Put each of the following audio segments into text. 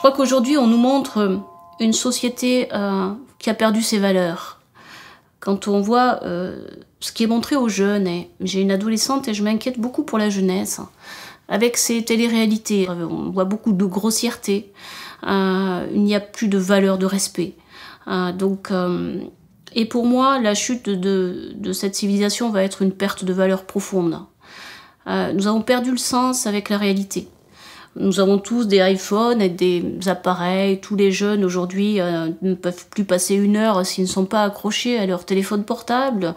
crois qu'aujourd'hui, on nous montre une société qui a perdu ses valeurs. Quand on voit ce qui est montré aux jeunes, et j'ai une adolescente et je m'inquiète beaucoup pour la jeunesse, avec ces téléréalités, on voit beaucoup de grossièreté, il n'y a plus de valeur de respect. Et pour moi, la chute de cette civilisation va être une perte de valeur profonde. Nous avons perdu le sens avec la réalité. Nous avons tous des iPhones et des appareils. Tous les jeunes aujourd'hui ne peuvent plus passer 1 heure s'ils ne sont pas accrochés à leur téléphone portable.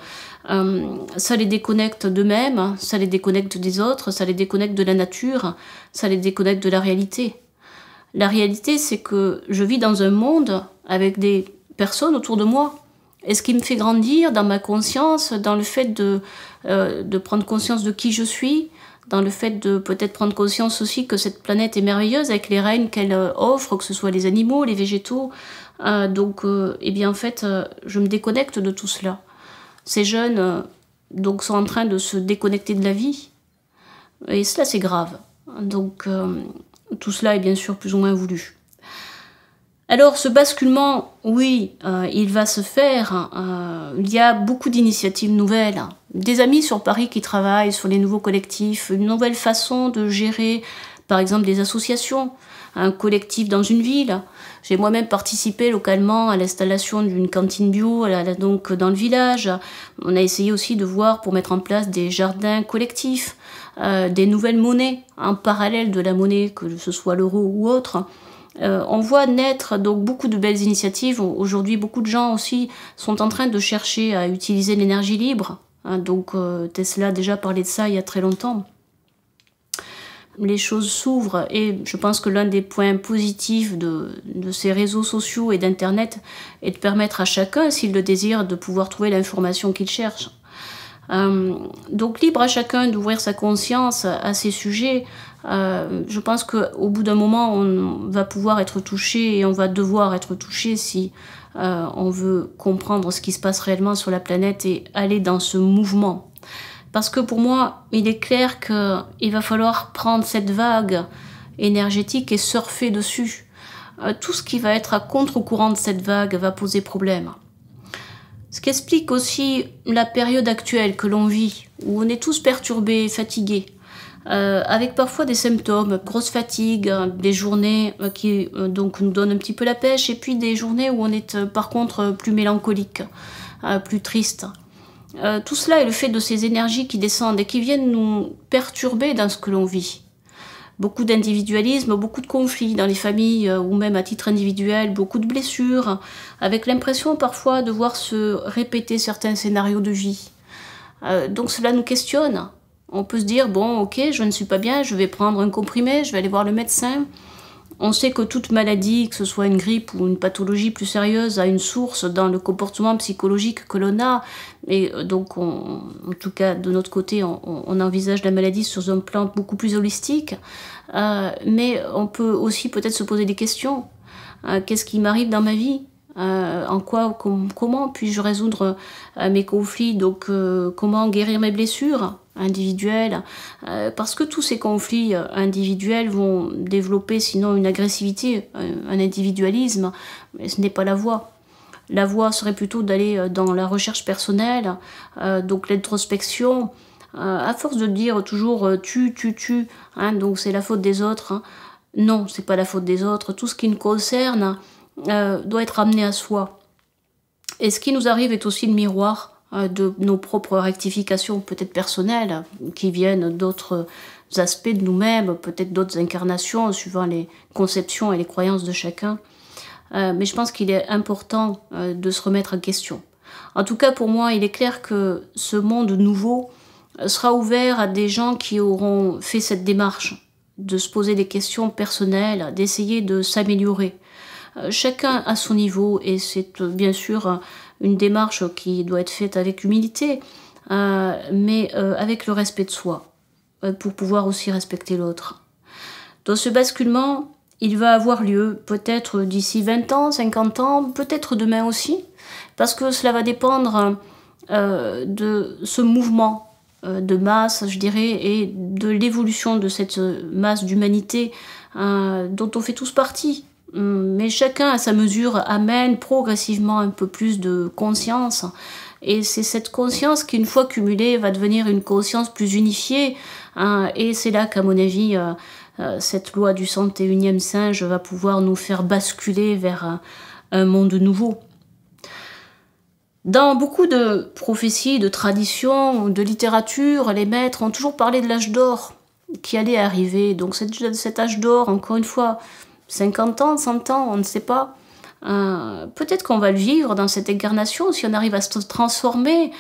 Ça les déconnecte d'eux-mêmes, ça les déconnecte des autres, ça les déconnecte de la nature, ça les déconnecte de la réalité. La réalité, c'est que je vis dans un monde avec des personnes autour de moi. Et ce qui me fait grandir dans ma conscience, dans le fait de prendre conscience de qui je suis, dans le fait de peut-être prendre conscience aussi que cette planète est merveilleuse avec les règnes qu'elle offre, que ce soit les animaux, les végétaux. Eh bien en fait, je me déconnecte de tout cela. Ces jeunes donc sont en train de se déconnecter de la vie. Et cela, c'est grave. Donc tout cela est bien sûr plus ou moins voulu. Alors ce basculement, oui, il va se faire. Il y a beaucoup d'initiatives nouvelles. Des amis sur Paris qui travaillent sur les nouveaux collectifs, une nouvelle façon de gérer, par exemple, des associations, un collectif dans une ville. J'ai moi-même participé localement à l'installation d'une cantine bio donc dans le village. On a essayé aussi de voir pour mettre en place des jardins collectifs, des nouvelles monnaies en parallèle de la monnaie, que ce soit l'euro ou autre. On voit naître donc beaucoup de belles initiatives. Aujourd'hui, beaucoup de gens aussi sont en train de chercher à utiliser l'énergie libre. Tesla a déjà parlé de ça il y a très longtemps. Les choses s'ouvrent et je pense que l'un des points positifs de ces réseaux sociaux et d'Internet est de permettre à chacun, s'il le désire, de pouvoir trouver l'information qu'il cherche. Donc libre à chacun d'ouvrir sa conscience à ces sujets. Je pense qu'au bout d'un moment, on va pouvoir être touché et on va devoir être touché si on veut comprendre ce qui se passe réellement sur la planète et aller dans ce mouvement. Parce que pour moi, il est clair qu'il va falloir prendre cette vague énergétique et surfer dessus. Tout ce qui va être à contre-courant de cette vague va poser problème. Ce qui explique aussi la période actuelle que l'on vit, où on est tous perturbés, fatigués, avec parfois des symptômes, grosse fatigue, des journées qui donc nous donnent un petit peu la pêche, et puis des journées où on est par contre plus mélancolique, plus triste. Tout cela est le fait de ces énergies qui descendent et qui viennent nous perturber dans ce que l'on vit. Beaucoup d'individualisme, beaucoup de conflits dans les familles ou même à titre individuel, beaucoup de blessures, avec l'impression parfois de voir se répéter certains scénarios de vie. Donc cela nous questionne. On peut se dire, bon, ok, je ne suis pas bien, je vais prendre un comprimé, je vais aller voir le médecin. On sait que toute maladie, que ce soit une grippe ou une pathologie plus sérieuse, a une source dans le comportement psychologique que l'on a. Et donc, en tout cas, de notre côté, on envisage la maladie sur un plan beaucoup plus holistique. Mais on peut aussi peut-être se poser des questions. Qu'est-ce qui m'arrive dans ma vie ? Comment puis-je résoudre mes conflits, donc comment guérir mes blessures individuelles, parce que tous ces conflits individuels vont développer sinon une agressivité, un individualisme, mais ce n'est pas la voie. La voie serait plutôt d'aller dans la recherche personnelle, donc l'introspection, à force de dire toujours tu, donc c'est la faute des autres. Non, c'est pas la faute des autres. Tout ce qui nous concerne doit être amené à soi. Et ce qui nous arrive est aussi le miroir de nos propres rectifications, peut-être personnelles, qui viennent d'autres aspects de nous-mêmes, peut-être d'autres incarnations, suivant les conceptions et les croyances de chacun. Mais je pense qu'il est important de se remettre en question. En tout cas, pour moi, il est clair que ce monde nouveau sera ouvert à des gens qui auront fait cette démarche, de se poser des questions personnelles, d'essayer de s'améliorer. Chacun à son niveau, et c'est bien sûr une démarche qui doit être faite avec humilité, mais avec le respect de soi, pour pouvoir aussi respecter l'autre. Dans ce basculement, il va avoir lieu peut-être d'ici 20 ans, 50 ans, peut-être demain aussi, parce que cela va dépendre de ce mouvement de masse, je dirais, et de l'évolution de cette masse d'humanité dont on fait tous partie. mais chacun à sa mesure amène progressivement un peu plus de conscience. Et c'est cette conscience qui, une fois cumulée, va devenir une conscience plus unifiée. Hein, et c'est là qu'à mon avis, cette loi du 101e singe va pouvoir nous faire basculer vers un monde nouveau. Dans beaucoup de prophéties, de traditions, de littérature, les maîtres ont toujours parlé de l'âge d'or qui allait arriver. Donc cet âge d'or, encore une fois, 50 ans, 100 ans, on ne sait pas. Peut-être qu'on va le vivre dans cette incarnation si on arrive à se transformer,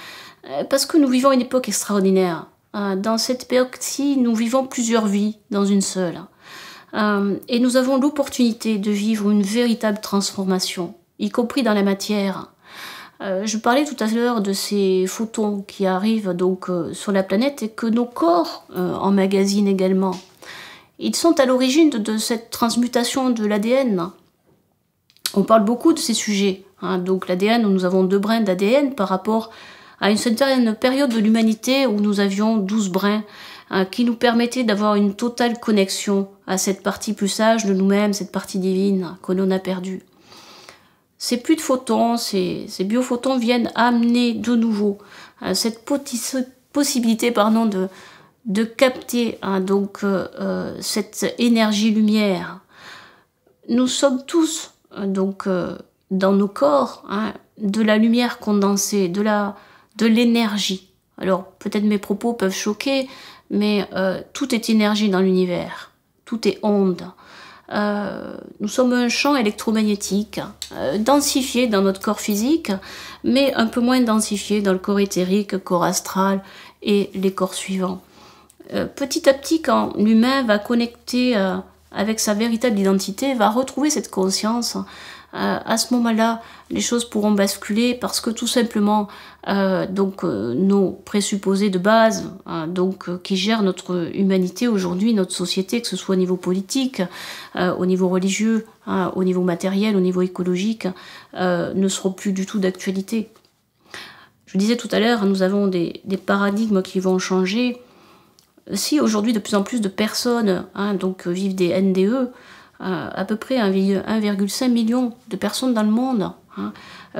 parce que nous vivons une époque extraordinaire. Dans cette époque-ci, nous vivons plusieurs vies dans une seule. Et nous avons l'opportunité de vivre une véritable transformation, y compris dans la matière. Je parlais tout à l'heure de ces photons qui arrivent donc sur la planète et que nos corps emmagasinent également. Ils sont à l'origine de cette transmutation de l'ADN. On parle beaucoup de ces sujets. Hein. Donc l'ADN, nous avons 2 brins d'ADN par rapport à une certaine période de l'humanité où nous avions 12 brins qui nous permettaient d'avoir une totale connexion à cette partie plus sage de nous-mêmes, cette partie divine que l'on a perdue. Ces puits de photons, ces biophotons viennent amener de nouveau cette possibilité de capter cette énergie lumière. Nous sommes tous dans nos corps de la lumière condensée, de l'énergie. Alors peut-être mes propos peuvent choquer, mais tout est énergie dans l'univers, tout est onde. Nous sommes un champ électromagnétique, densifié dans notre corps physique, mais un peu moins densifié dans le corps éthérique, corps astral et les corps suivants. Petit à petit, quand l'humain va connecter avec sa véritable identité, va retrouver cette conscience, à ce moment-là, les choses pourront basculer parce que tout simplement, nos présupposés de base, qui gèrent notre humanité aujourd'hui, notre société, que ce soit au niveau politique, au niveau religieux, au niveau matériel, au niveau écologique, ne seront plus du tout d'actualité. Je disais tout à l'heure, nous avons des paradigmes qui vont changer. Si aujourd'hui de plus en plus de personnes vivent des NDE, à peu près 1,5 million de personnes dans le monde,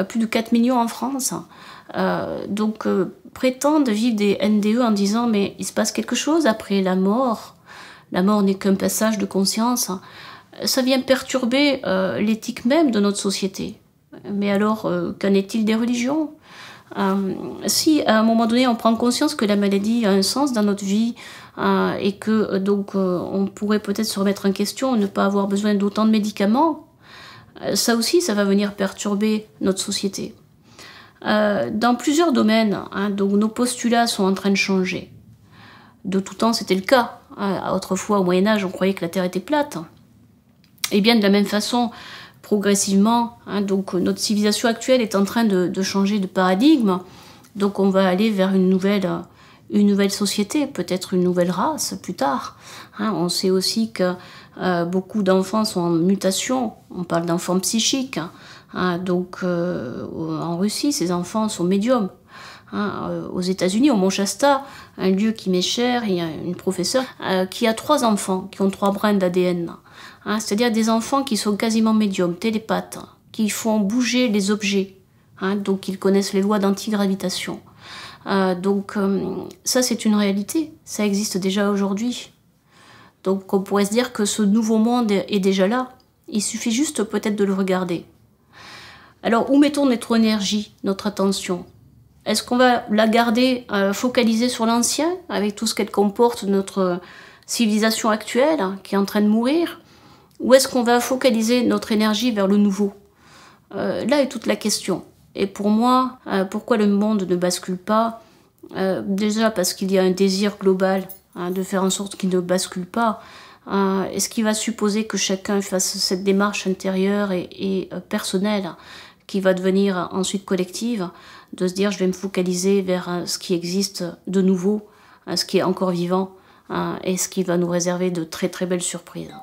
plus de 4 millions en France, prétendent vivre des NDE en disant mais il se passe quelque chose après la mort n'est qu'un passage de conscience, ça vient perturber l'éthique même de notre société. Mais alors, qu'en est-il des religions ? Si à un moment donné on prend conscience que la maladie a un sens dans notre vie et que on pourrait peut-être se remettre en question, ne pas avoir besoin d'autant de médicaments, ça aussi ça va venir perturber notre société. Dans plusieurs domaines, nos postulats sont en train de changer. De tout temps c'était le cas. Autrefois au Moyen-Âge on croyait que la Terre était plate. Et bien de la même façon, progressivement, notre civilisation actuelle est en train de changer de paradigme, donc on va aller vers une nouvelle société, peut-être une nouvelle race plus tard. On sait aussi que beaucoup d'enfants sont en mutation, on parle d'enfants psychiques, en Russie ces enfants sont médiums. Aux États-Unis, au Mont Shasta, un lieu qui m'est cher, il y a une professeure qui a 3 enfants qui ont 3 brins d'ADN. C'est-à-dire des enfants qui sont quasiment médiums, télépathes, qui font bouger les objets, donc ils connaissent les lois d'antigravitation. Ça c'est une réalité, ça existe déjà aujourd'hui. Donc on pourrait se dire que ce nouveau monde est déjà là, il suffit juste peut-être de le regarder. Alors où mettons notre énergie, notre attention ? Est-ce qu'on va la garder focalisée sur l'ancien, avec tout ce qu'elle comporte, notre civilisation actuelle, qui est en train de mourir ? Ou est-ce qu'on va focaliser notre énergie vers le nouveau ? Là est toute la question. Et pour moi, pourquoi le monde ne bascule pas ? Déjà parce qu'il y a un désir global de faire en sorte qu'il ne bascule pas. Est-ce qu'il va supposer que chacun fasse cette démarche intérieure et personnelle qui va devenir ensuite collective, de se dire je vais me focaliser vers ce qui existe de nouveau, ce qui est encore vivant, et ce qui va nous réserver de très très belles surprises.